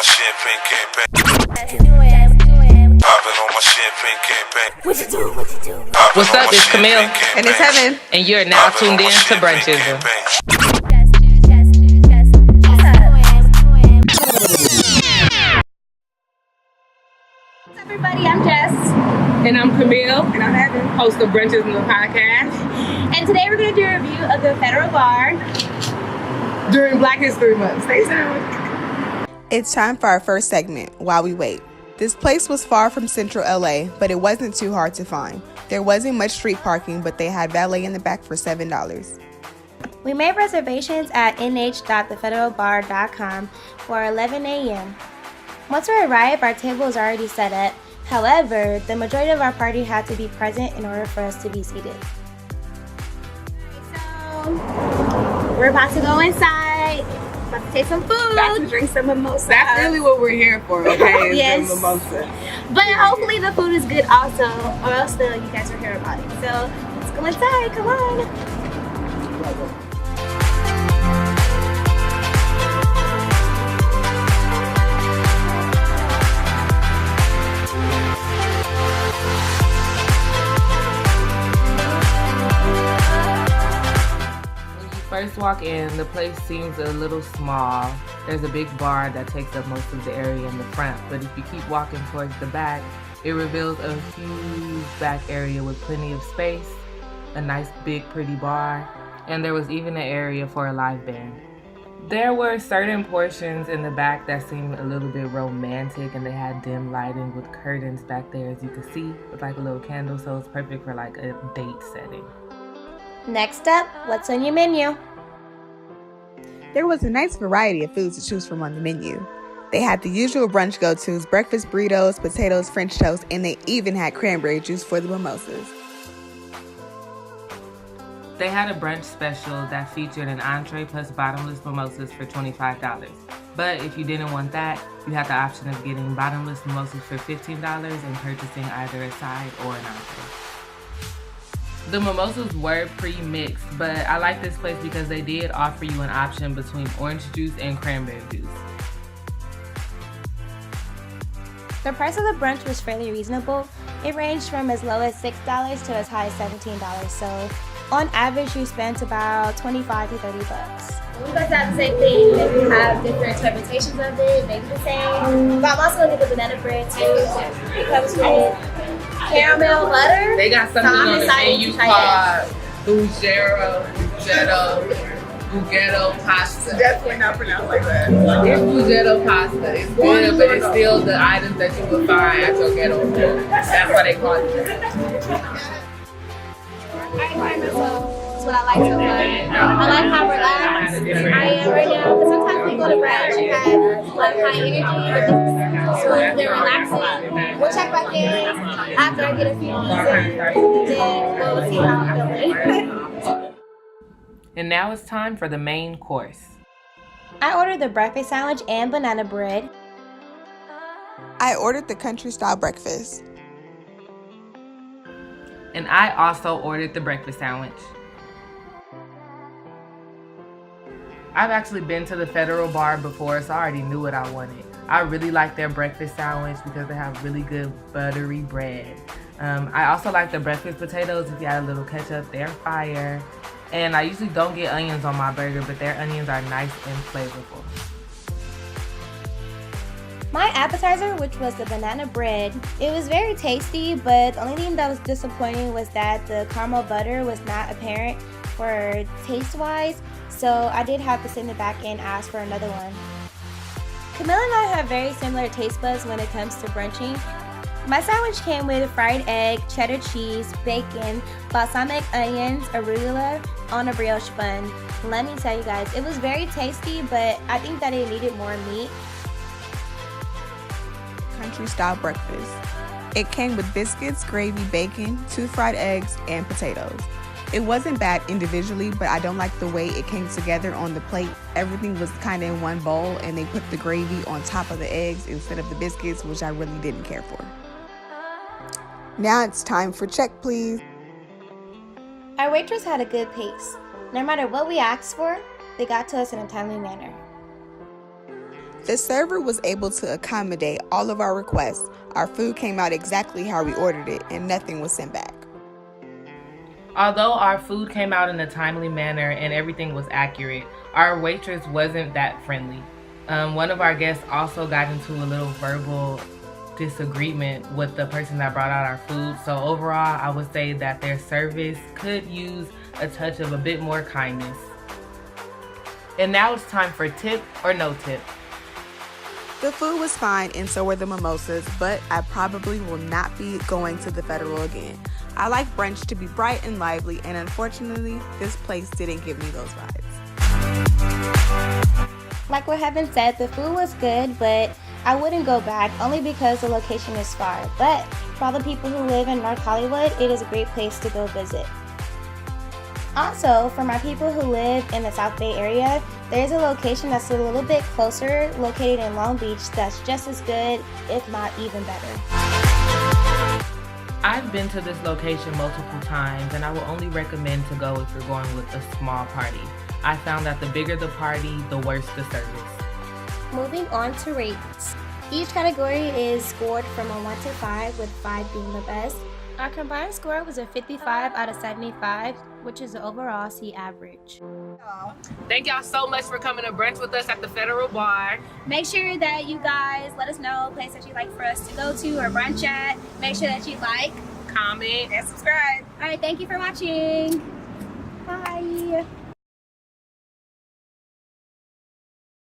champagne campaign. Popping on my champagne campaign. What you do? What's up, it's Camille. And it's Heaven. And you're now tuned in to Brunchism. What's up, everybody? I'm Jess. And I'm Camille. And I'm Heaven, Host of Brunchism, the podcast. And today we're going to do a review of the Federal Bar. During Black History Month. Stay tuned. It's time for our first segment, While We Wait. This place was far from central LA, but it wasn't too hard to find. There wasn't much street parking, but they had valet in the back for $7. We made reservations at nh.thefederalbar.com for 11 a.m. Once we arrived, our table was already set up. However, the majority of our party had to be present in order for us to be seated. So, we're about to go inside, about to take some food. About to drink some mimosa. That's really what we're here for, okay? Is Yes. the mimosa. But hopefully the food is good also, or else you guys will hear about it. So, let's go inside, come on. First walk in, the place seems a little small. There's a big bar that takes up most of the area in the front, but if you keep walking towards the back, it reveals a huge back area with plenty of space, a nice big pretty bar, and there was even an area for a live band. There were certain portions in the back that seemed a little bit romantic, and they had dim lighting with curtains back there, as you can see, with like a little candle, so it's perfect for like a date setting. Next up, what's on your menu? There was a nice variety of foods to choose from on the menu. They had the usual brunch go-tos, breakfast burritos, potatoes, French toast, and they even had cranberry juice for the mimosas. They had a brunch special that featured an entree plus bottomless mimosas for $25. But if you didn't want that, you had the option of getting bottomless mimosas for $15 and purchasing either a side or an entree. The mimosas were pre-mixed, but I like this place because they did offer you an option between orange juice and cranberry juice. The price of the brunch was fairly reasonable. It ranged from as low as $6 to as high as $17. So on average, you spent about $25 to $30. You guys have the same thing. Maybe have different interpretations of it, maybe the same. But I'm also gonna get the banana bread too. It comes with caramel butter. They got something on the menu called Bughetto pasta. Definitely not pronounced like that. It's Bughetto pasta. It's good, but it's still the items that you would find at your ghetto. That's why they call it. That's what I like so much. I like how relaxed I am right now. Because sometimes we go to brunch and have like high energy, but this is smooth and relaxing. We'll check back in after I get a few pieces, then we'll see how I'm feeling. And now it's time for the main course. I ordered the breakfast sandwich and banana bread. I ordered the country-style breakfast. And I also ordered the breakfast sandwich. I've actually been to the Federal Bar before, so I already knew what I wanted. I really like their breakfast sandwich because they have really good buttery bread. I also like the breakfast potatoes. If you add a little ketchup, they're fire. And I usually don't get onions on my burger, but their onions are nice and flavorful. My appetizer, which was the banana bread, it was very tasty, but the only thing that was disappointing was that the caramel butter was not apparent for taste-wise, so I did have to sit in the back and ask for another one. Camille and I have very similar taste buds when it comes to brunching. My sandwich came with fried egg, cheddar cheese, bacon, balsamic onions, arugula on a brioche bun. Let me tell you guys, it was very tasty, but I think that it needed more meat. Country-style breakfast. It came with biscuits, gravy, bacon, 2 fried eggs, and potatoes. It wasn't bad individually, but I don't like the way it came together on the plate. Everything was kind of in one bowl, and they put the gravy on top of the eggs instead of the biscuits, which I really didn't care for. Now it's time for check, please. Our waitress had a good pace. No matter what we asked for, they got to us in a timely manner. The server was able to accommodate all of our requests. Our food came out exactly how we ordered it, and nothing was sent back. Although our food came out in a timely manner and everything was accurate, our waitress wasn't that friendly. One of our guests also got into a little verbal disagreement with the person that brought out our food. So overall, I would say that their service could use a touch of a bit more kindness. And now it's time for tip or no tip. The food was fine and so were the mimosas, but I probably will not be going to the Federal again. I like brunch to be bright and lively, and unfortunately, this place didn't give me those vibes. Like what Heaven said, the food was good, but I wouldn't go back only because the location is far. But for all the people who live in North Hollywood, it is a great place to go visit. Also, for my people who live in the South Bay area, there's a location that's a little bit closer, located in Long Beach, that's just as good, if not even better. I've been to this location multiple times, and I will only recommend to go if you're going with a small party. I found that the bigger the party, the worse the service. Moving on to ratings. Each category is scored from a 1 to 5, with 5 being the best. Our combined score was a 55 out of 75, which is the overall C average. Thank y'all so much for coming to brunch with us at the Federal Bar. Make sure that you guys let us know a place that you'd like for us to go to or brunch at. Make sure that you like, comment, and subscribe. All right, thank you for watching. Bye.